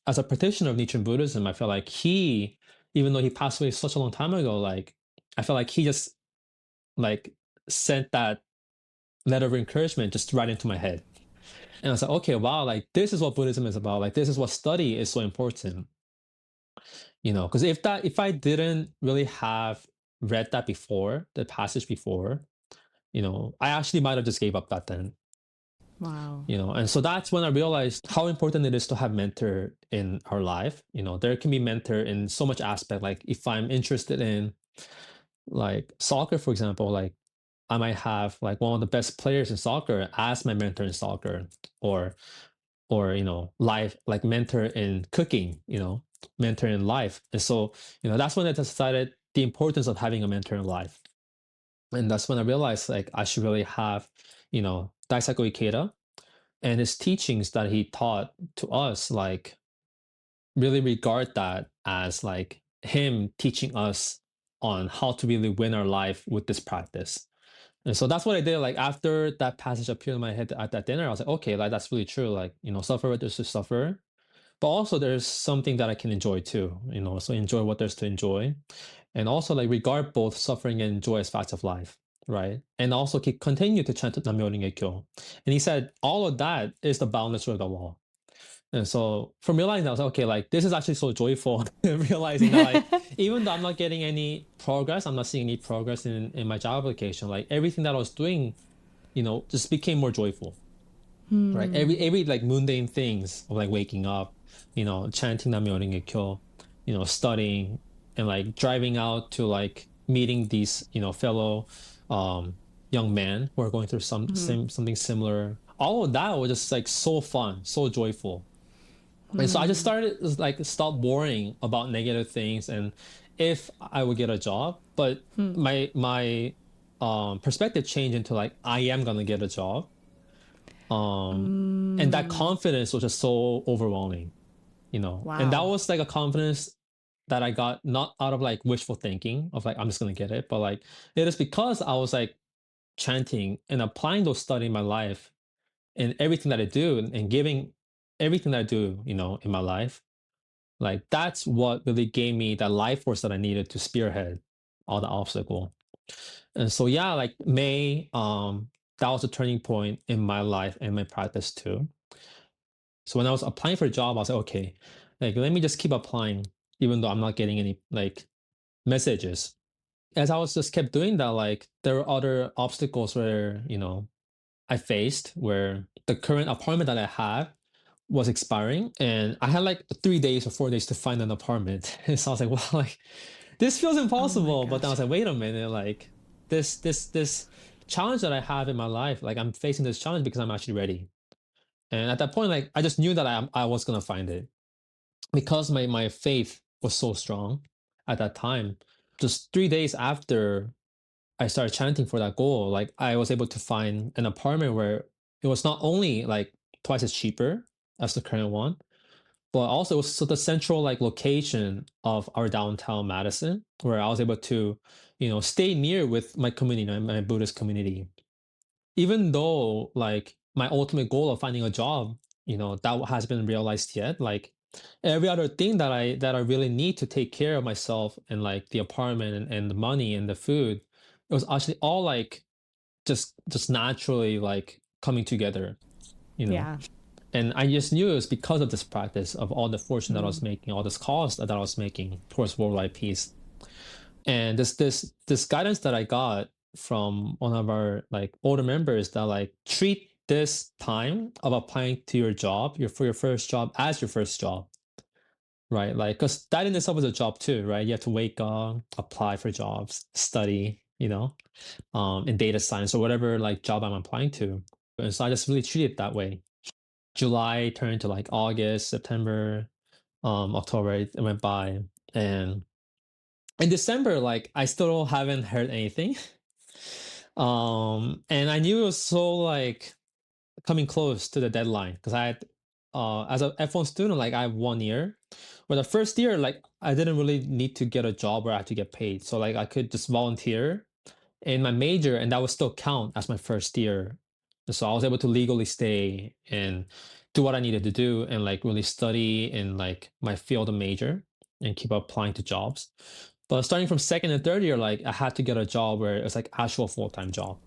As a practitioner of Nichiren Buddhism, I feel like he, even though he passed away such a long time ago, like I feel like he just like sent that letter of encouragement just right into my head. And I was like, okay, wow, like this is what Buddhism is about. Like this is what study is so important. Because if I didn't really have read that before, the passage before, I actually might have just gave up that then. Wow. And so that's when I realized how important it is to have mentor in our life. There can be mentor in so much aspect. Like if I'm interested in like soccer, for example, like I might have like one of the best players in soccer as my mentor in soccer, or life, like mentor in cooking, mentor in life. And so, that's when I decided the importance of having a mentor in life. And that's when I realized like I should really have, Daisaku Ikeda and his teachings that he taught to us, like really regard that as like him teaching us on how to really win our life with this practice. And so that's what I did. Like after that passage appeared in my head at that dinner, I was like, okay, like that's really true. Like, suffer what there's to suffer. But also there's something that I can enjoy too, so enjoy what there's to enjoy. And also like regard both suffering and joy as facts of life. Right. And also continue to chant Nam-myoho-renge-kyo. And he said, all of that is the boundless of the law. And so from realizing that, I was like, okay, like this is actually so joyful. Realizing that like even though I'm not getting any progress, I'm not seeing any progress in my job application, like everything that I was doing, just became more joyful. Right. Hmm. Every like mundane things of like waking up, chanting Nam-myoho-renge-kyo, studying and like driving out to like meeting these, fellow um young men who are going through Hmm. something similar. All of that was just like so fun, so joyful. And so I just Hmm. started like stop worrying about negative things and if I would get a job. But Hmm. my perspective changed into like I am gonna get a job. And that Mm. confidence was just so overwhelming, and that Wow. was like a confidence that I got not out of like wishful thinking of like I'm just gonna get it, but like it is because I was like chanting and applying those study in my life and everything that I do and giving everything that I do, in my life. Like that's what really gave me that life force that I needed to spearhead all the obstacle. And so yeah, like May, that was a turning point in my life and my practice too. So when I was applying for a job, I was like, okay, like let me just keep applying, even though I'm not getting any like messages. As I was just kept doing that, like there were other obstacles where, I faced where the current apartment that I had was expiring and I had like 3 days or 4 days to find an apartment. And so I was like, well, like this feels Oh my impossible. But then I gosh. was like, wait a minute, like this challenge that I have in my life, like I'm facing this challenge because I'm actually ready. And at that point, like I just knew that I was gonna find it because my faith was so strong at that time. Just 3 days after I started chanting for that goal, like I was able to find an apartment where it was not only like twice as cheaper as the current one, but also it was so the central like location of our downtown Madison, where I was able to, stay near with my community, my Buddhist community. Even though like my ultimate goal of finding a job, that has been realized yet, like every other thing that I really need to take care of myself and like the apartment and the money and the food, it was actually all like just naturally like coming together, you know. Yeah. And I just knew it was because of this practice of all the fortune that I was Mm. making, all this cost that I was making towards worldwide peace. And this guidance that I got from one of our like older members that like treat this time of applying to your job, for your first job as your first job, right? Like, because that in itself is a job too, right? You have to wake up, apply for jobs, study, in data science or whatever like job I'm applying to. And so I just really treat it that way. July turned to like August, September, October, it went by. And in December, like I still haven't heard anything. And I knew it was so like coming close to the deadline because I had as a F1 student, like I have 1 year. But the first year, like I didn't really need to get a job where I had to get paid. So like I could just volunteer in my major and that would still count as my first year. So I was able to legally stay and do what I needed to do and like really study in like my field of major and keep applying to jobs. But starting from second and third year, like I had to get a job where it's like actual full-time job.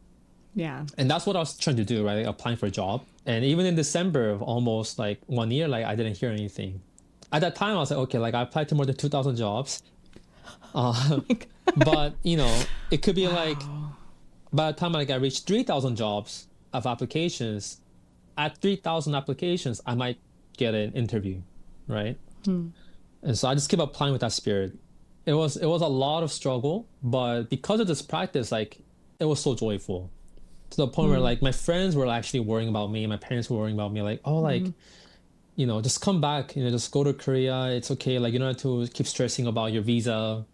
Yeah. And that's what I was trying to do, right? Like applying for a job. And even in December of almost like 1 year, like I didn't hear anything. At that time, I was like, okay, like I applied to more than 2,000 jobs. Uh, but it could be like Wow. by the time like I reached 3,000 jobs of applications, at 3,000 applications, I might get an interview, right? Hmm. And so I just keep applying with that spirit. It was a lot of struggle, but because of this practice, like it was so joyful to the point where Hmm. like my friends were actually worrying about me, my parents were worrying about me, like, oh, Hmm. like, just come back, just go to Korea. It's okay. Like you don't have to keep stressing about your visa,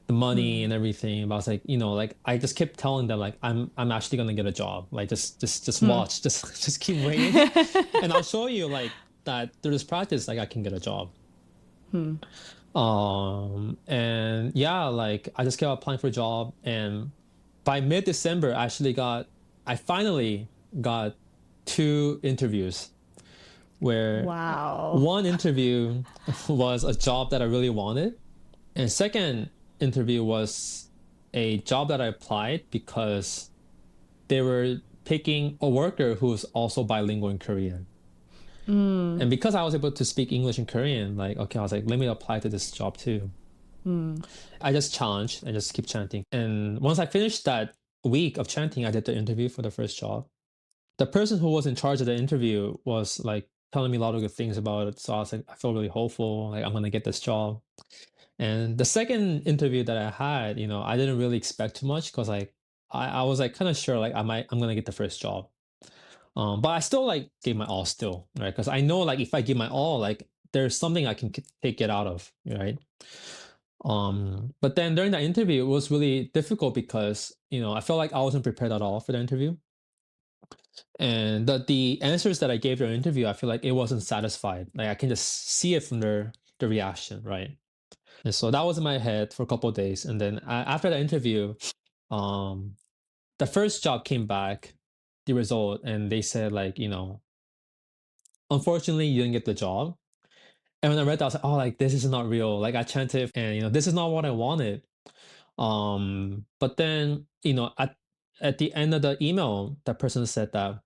the money Hmm. and everything. But I was like, like I just kept telling them like I'm actually gonna get a job. Like just Hmm. watch, just keep waiting, and I'll show you like that through this practice, like I can get a job. Hmm. And yeah, like I just kept applying for a job, and by mid-December, I finally got two interviews where Wow. one interview was a job that I really wanted, and second interview was a job that I applied because they were picking a worker who's also bilingual in Korean. Hmm. And because I was able to speak English and Korean, like, okay, I was like, let me apply to this job too. Hmm. I just challenged and just keep chanting. And once I finished that week of chanting, I did the interview for the first job. The person who was in charge of the interview was like telling me a lot of good things about it. So I was like, I feel really hopeful, like I'm gonna get this job. And the second interview that I had, I didn't really expect too much because like I was like kind of sure like I'm gonna get the first job. But I still like gave my all still, right? Because I know like if I give my all, like there's something I can take it out of, right? But then during that interview, it was really difficult because I felt like I wasn't prepared at all for the interview. And the answers that I gave during the interview, I feel like it wasn't satisfied. Like I can just see it from their reaction, right? And so that was in my head for a couple of days. And then after that interview, um, the first job came back, the result, and they said like, unfortunately, you didn't get the job. And when I read that, I was like, oh, like this is not real. Like I chanted, and this is not what I wanted. But then, at the end of the email, that person said that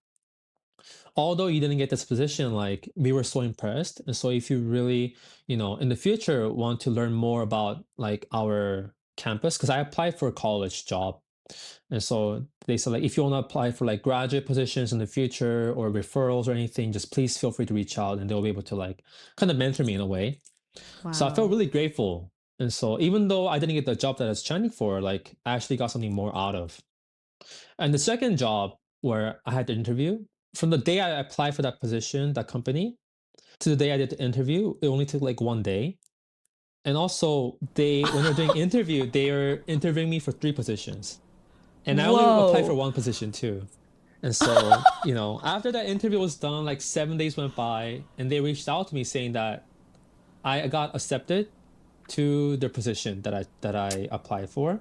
although you didn't get this position, like we were so impressed. And so if you really, in the future want to learn more about like our campus, because I applied for a college job. And so they said like if you want to apply for like graduate positions in the future or referrals or anything, just please feel free to reach out and they'll be able to like kind of mentor me in a way. So I felt Wow. really grateful. And so even though I didn't get the job that I was training for, like I actually got something more out of. And the second job where I had the interview, from the day I applied for that position, that company, to the day I did the interview, it only took like 1 day. And also, when they're doing interview, they are interviewing me for three positions, and I only applied for Whoa. one position too. And so, after that interview was done, like 7 days went by, and they reached out to me saying that I got accepted to the position that I applied for.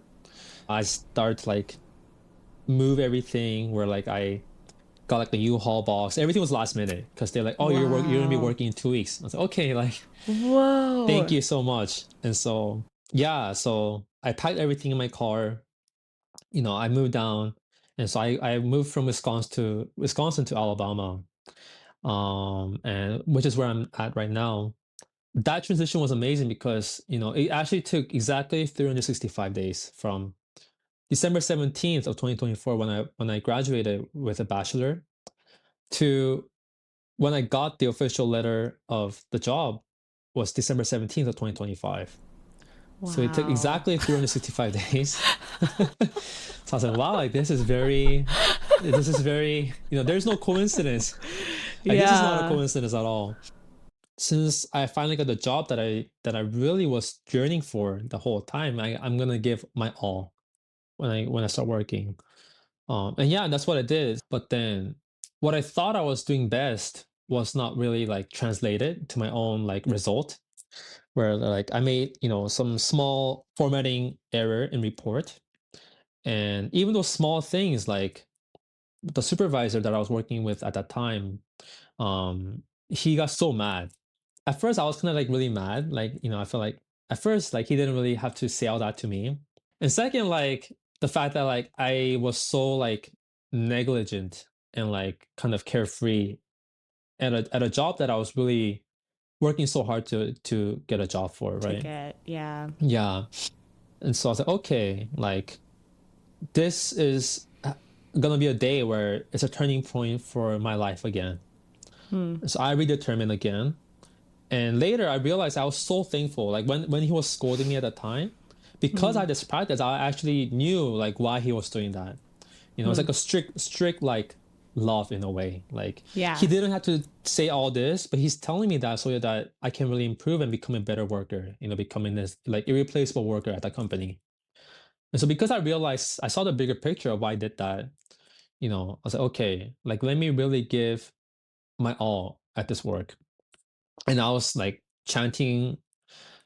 I start to like move everything where like I got like the U-Haul box. Everything was last minute because they're like, "Oh, you're gonna be Wow. working in 2 weeks." I was like, "Okay, like thank Whoa. you so much." And so yeah, so I packed everything in my car. I moved down, and so I moved from Wisconsin to Alabama, and which is where I'm at right now. That transition was amazing because it actually took exactly 365 days from December 17th of 2024 when I graduated with a bachelor to when I got the official letter of the job was December 17th of 2025. So it took Wow. exactly 365 days. So I was like, wow, like this is very, there's no coincidence. Like this is not a Yeah. coincidence at all. Since I finally got the job that I really was yearning for the whole time, I'm gonna give my all when I start working. And yeah, that's what I did. But then what I thought I was doing best was not really like translated to my own like result, where like I made, some small formatting error in report. And even those small things like the supervisor that I was working with at that time, he got so mad. At first I was kind of like really mad. Like, I felt like at first like he didn't really have to say all that to me. And second, like the fact that like I was so like negligent and like kind of carefree at a job that I was really working so hard to get a job for, right? Ticket. Yeah. Yeah. And so I was like, okay, like this is gonna be a day where it's a turning point for my life again. Hmm. So I redetermined again. And later I realized I was so thankful. Like when he was scolding me at the time, because I Hmm. had this practice, I actually knew like why he was doing that. It's Hmm. like a strict like love in a way. Like he Yeah. didn't have to say all this, but he's telling me that so that I can really improve and become a better worker, becoming this like irreplaceable worker at that company. And so because I realized I saw the bigger picture of why I did that, I was like, okay, like let me really give my all at this work. And I was like chanting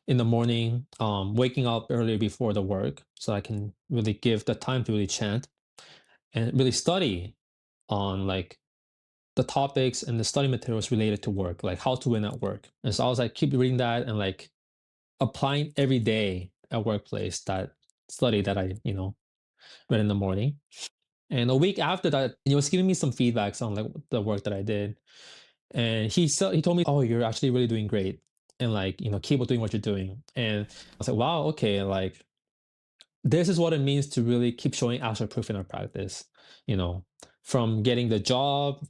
in the morning, waking up earlier before the work so I can really give the time to really chant and really study on like the topics and the study materials related to work, like how to win at work. And so I was like, keep reading that and like applying every day at workplace that study that I, read in the morning. And a week after that, he was giving me some feedbacks on like the work that I did. And he told me, "Oh, you're actually really doing great, and like keep on doing what you're doing." And I was like, "Wow, okay, like this is what it means to really keep showing actual proof in our practice." You know, from getting the job,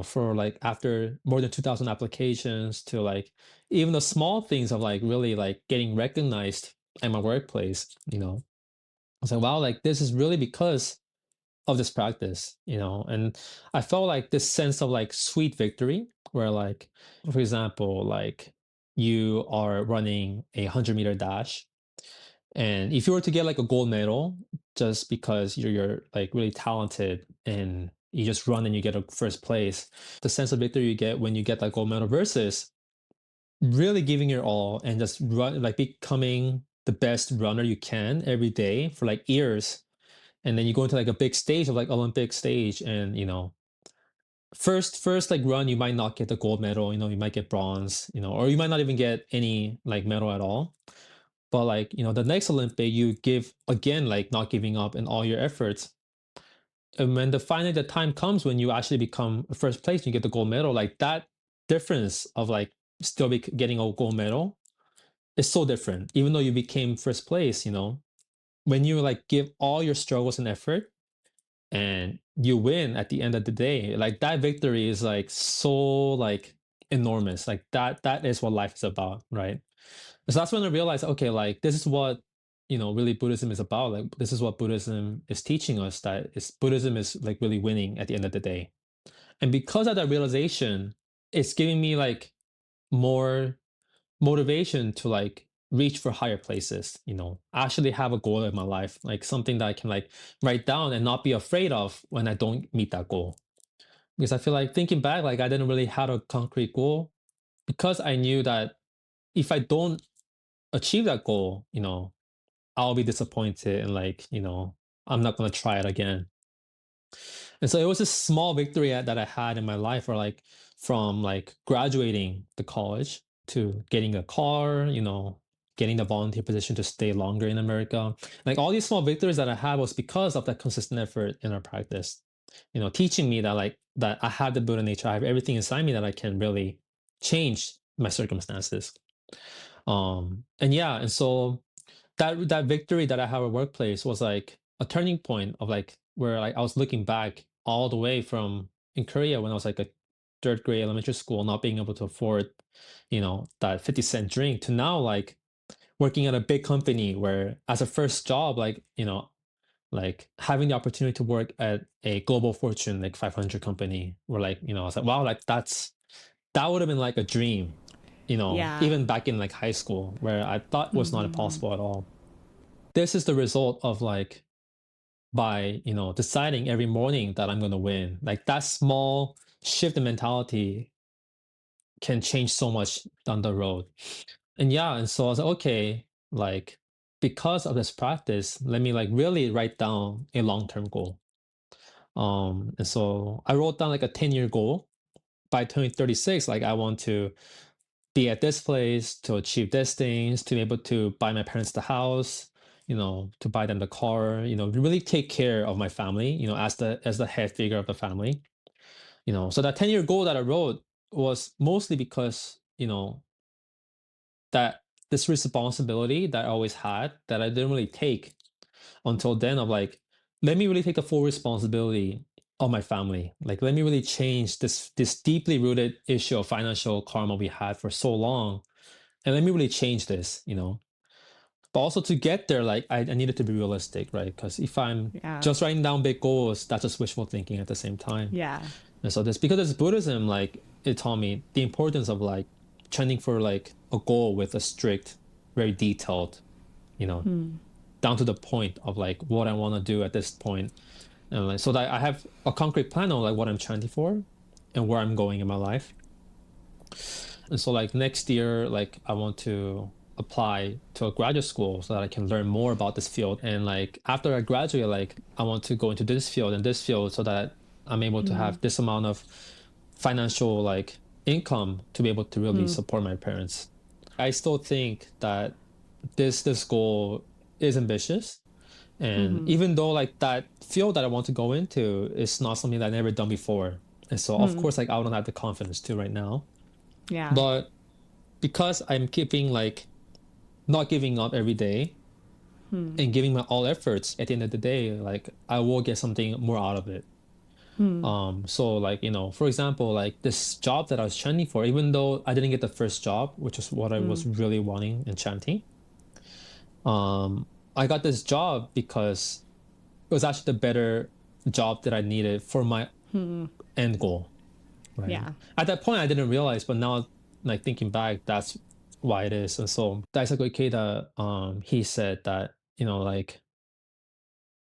for like after more than 2,000 applications to like even the small things of like really like getting recognized at my workplace. I was like, "Wow, like this is really because of this practice," and I felt like this sense of like sweet victory where like, for example, like you are running 100-meter dash, and if you were to get like a gold medal just because you're like really talented in you just run and you get a first place. The sense of victory you get when you get that gold medal versus really giving your all and just run, like becoming the best runner you can every day for like years. And then you go into like a big stage of like Olympic stage, and first like run you might not get the gold medal, you might get bronze, or you might not even get any like medal at all. But like, the next Olympic you give again, like not giving up in all your efforts. And when finally the time comes when you actually become first place, you get the gold medal, like that difference of like still getting a gold medal is so different. Even though you became first place, when you like give all your struggles and effort and you win at the end of the day, like that victory is like so like enormous. Like that is what life is about, right? So that's when I realized, okay, like this is what really Buddhism is about. Like this is what Buddhism is teaching us, that is Buddhism is like really winning at the end of the day. And because of that realization, it's giving me like more motivation to like reach for higher places, actually have a goal in my life, like something that I can like write down and not be afraid of when I don't meet that goal. Because I feel like thinking back, like I didn't really have a concrete goal because I knew that if I don't achieve that goal, I'll be disappointed and like, I'm not going to try it again. And so it was a small victory that I had in my life, or like from like graduating the college to getting a car, getting the volunteer position to stay longer in America. Like all these small victories that I had was because of that consistent effort in our practice, teaching me that like that I have the Buddha nature, I have everything inside me that I can really change my circumstances. And yeah, and so that victory that I had at workplace was like a turning point of like where like I was looking back all the way from in Korea when I was like a third grade elementary school, not being able to afford, that 50-cent drink, to now like working at a big company where as a first job, like, like having the opportunity to work at a global fortune like 500 company, where like, I was like, wow, like that would have been like a dream, Yeah. even back in like high school where I thought was not possible at all. This is the result of like by deciding every morning that I'm going to win. Like that small shift in mentality can change so much down the road. And yeah, and so I was like, okay, like because of this practice, let me like really write down a long-term goal. And so I wrote down like a 10-year goal. By 2036, like I want to be at this place, to achieve these things, to be able to buy my parents the house, to buy them the car, really take care of my family, as the head figure of the family. So that 10-year goal that I wrote was mostly because, that this responsibility that I always had that I didn't really take until then, of like, let me really take the full responsibility of my family. Like, let me really change this deeply rooted issue of financial karma we had for so long, and let me really change this. But also to get there, like I needed to be realistic, right? Because if I'm Yeah. just writing down big goals, that's just wishful thinking at the same time. Yeah. And so this, because it's Buddhism, like it taught me the importance of like trending for like a goal with a strict, very detailed, you know, down to the point of like what I want to do at this point. And like so that I have a concrete plan on like what I'm chanting for and where I'm going in my life. And so like next year, like I want to apply to a graduate school so that I can learn more about this field. And like after I graduate, like I want to go into this field and this field so that I'm able to have this amount of financial like income to be able to really support my parents. I still think that this goal is ambitious. And even though like that field that I want to go into is not something that I've never done before. And so of course like I don't have the confidence to right now. Yeah. But because I'm keeping like not giving up every day and giving my all efforts, at the end of the day, like I will get something more out of it. So like, for example, like this job that I was chanting for, even though I didn't get the first job, which is what I was really wanting in chanting, um, I got this job because it was actually the better job that I needed for my end goal, right? Yeah. At that point, I didn't realize, but now, like thinking back, that's why it is. And so Daisaku Ikeda, he said that, like,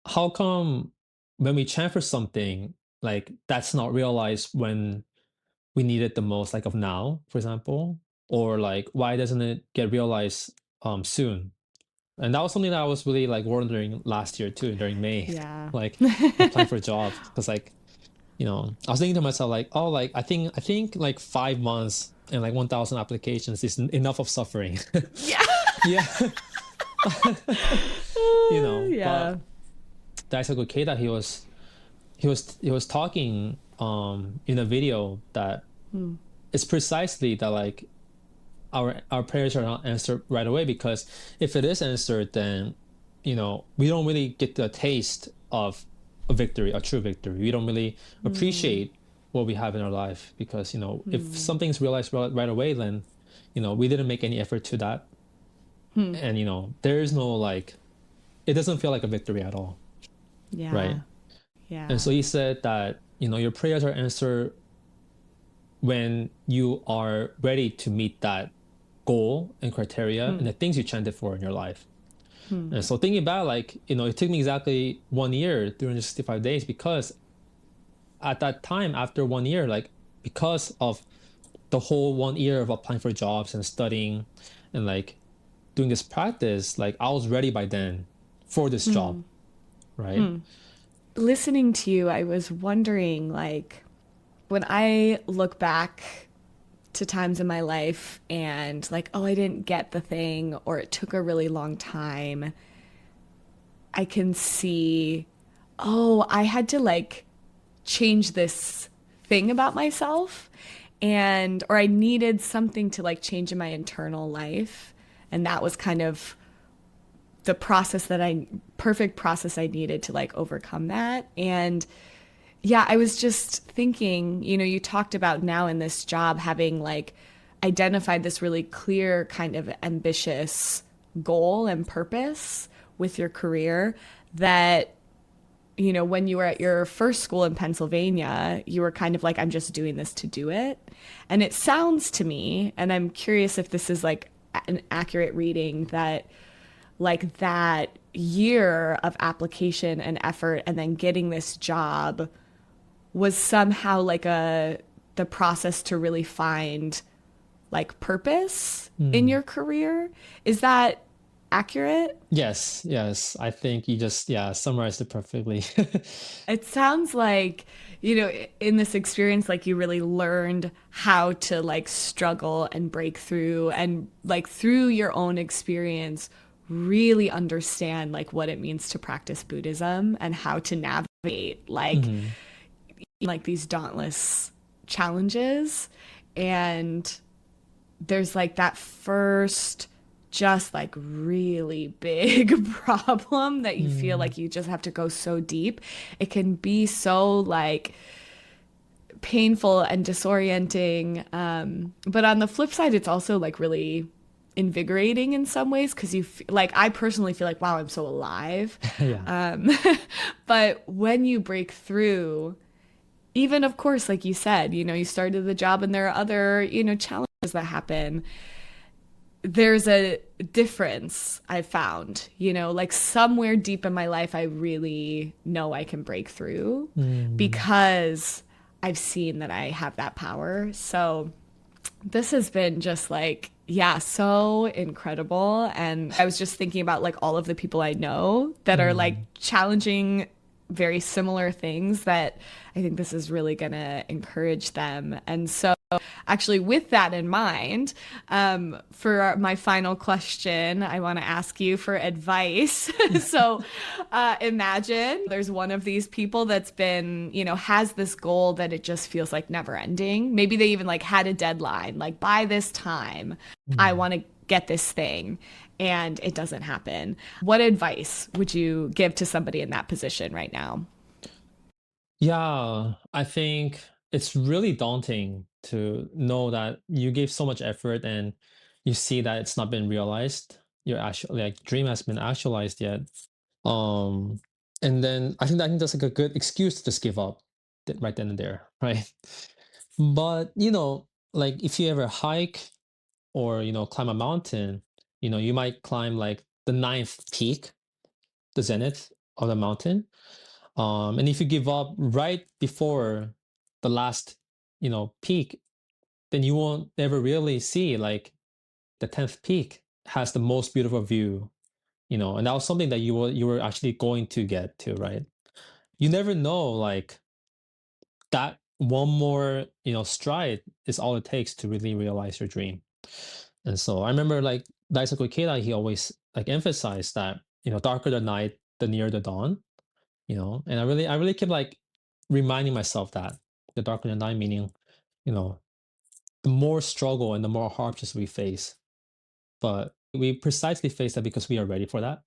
how come when we chant for something, like that's not realized when we need it the most, like of now, for example, or like why doesn't it get realized soon? And that was something that I was really like wondering last year too, during May, Yeah. like applying for jobs, because like I was thinking to myself like, oh, like I think like 5 months and like 1,000 applications is enough of suffering. Yeah. Yeah. Yeah. But Daisaku Keita, he was talking in a video that Hmm. it's precisely that like our prayers are not answered right away, because if it is answered, then we don't really get the taste of a victory, a true victory. We don't really Hmm. appreciate what we have in our life, because if Hmm. something's realized right away, then we didn't make any effort to that, Hmm. and there is no like, it doesn't feel like a victory at all, Yeah. right? And Yeah. so he said that your prayers are answered when you are ready to meet that goal and criteria Hmm. and the things you chanted for in your life. Hmm. And so thinking about like, it took me exactly 1 year, 365 days, because at that time, after 1 year, like because of the whole 1 year of applying for jobs and studying and like doing this practice, like I was ready by then for this Hmm. job, right? Hmm. Listening to you, I was wondering, like, when I look back to times in my life and, like, oh, I didn't get the thing or it took a really long time, I can see, oh, I had to, like, change this thing about myself or I needed something to, like, change in my internal life. And that was kind of the perfect process I needed to, like, overcome that. And yeah, I was just thinking, you talked about now in this job having, like, identified this really clear kind of ambitious goal and purpose with your career that, when you were at your first school in Pennsylvania, you were kind of like, I'm just doing this to do it. And it sounds to me, and I'm curious if this is like an accurate reading, that like that year of application and effort and then getting this job was somehow like the process to really find like purpose in Hmm. your career. Is that accurate? Yes, yes. I think you just, yeah, summarized it perfectly. It sounds like, in this experience, like you really learned how to like struggle and break through and like through your own experience, really understand like what it means to practice Buddhism and how to navigate Hmm. like these dauntless challenges. And there's like that first just like really big problem that you feel Mm. like you just have to go so deep. It can be so like painful and disorienting. But on the flip side, it's also like really invigorating in some ways because like I personally feel like, wow, I'm so alive. Yeah. Um, but when you break through, even of course, like you said, you started the job and there are other, challenges that happen. There's a difference I found, like somewhere deep in my life, I really know I can break through Mm. because I've seen that I have that power. So this has been just like, yeah, so incredible. And I was just thinking about like all of the people I know that are like Mm. challenging very similar things that I think this is really going to encourage them. And so, actually, with that in mind, for my final question, I want to ask you for advice. So, imagine there's one of these people that's been, has this goal that it just feels like never ending. Maybe they even like had a deadline, like by this time, I Mm. want to get this thing and it doesn't happen. What advice would you give to somebody in that position right now? Yeah, I think it's really daunting to know that you gave so much effort and you see that it's not been realized. Your actual like dream has been actualized yet. Um, and then I think that's like a good excuse to just give up right then and there, right? But like if you ever hike or climb a mountain, you might climb like the ninth peak, the zenith of the mountain. And if you give up right before the last, peak, then you won't ever really see like the 10th peak has the most beautiful view, and that was something that you were actually going to get to, right? You never know, like that one more, stride is all it takes to really realize your dream. And so I remember like Daisaku Ikeda, he always like emphasized that, darker the night, the nearer the dawn, and I really kept like reminding myself that the darker the night, meaning, you know, the more struggle and the more hardships we face. But we precisely face that because we are ready for that,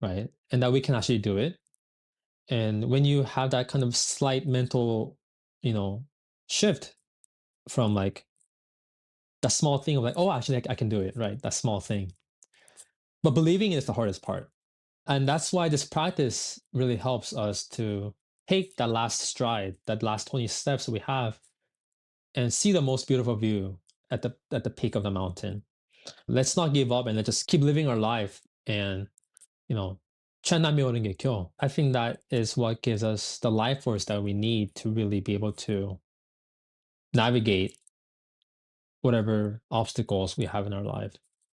right? And that we can actually do it. And when you have that kind of slight mental, you know, shift from like that small thing of like, oh, actually, I can do it, right? That small thing. But believing is the hardest part. And that's why this practice really helps us to take that last stride, that last 20 steps we have, and see the most beautiful view at the peak of the mountain. Let's not give up and let's just keep living our life and, you know, chant Nam-myoho-renge-kyo. I think that is what gives us the life force that we need to really be able to navigate whatever obstacles we have in our life.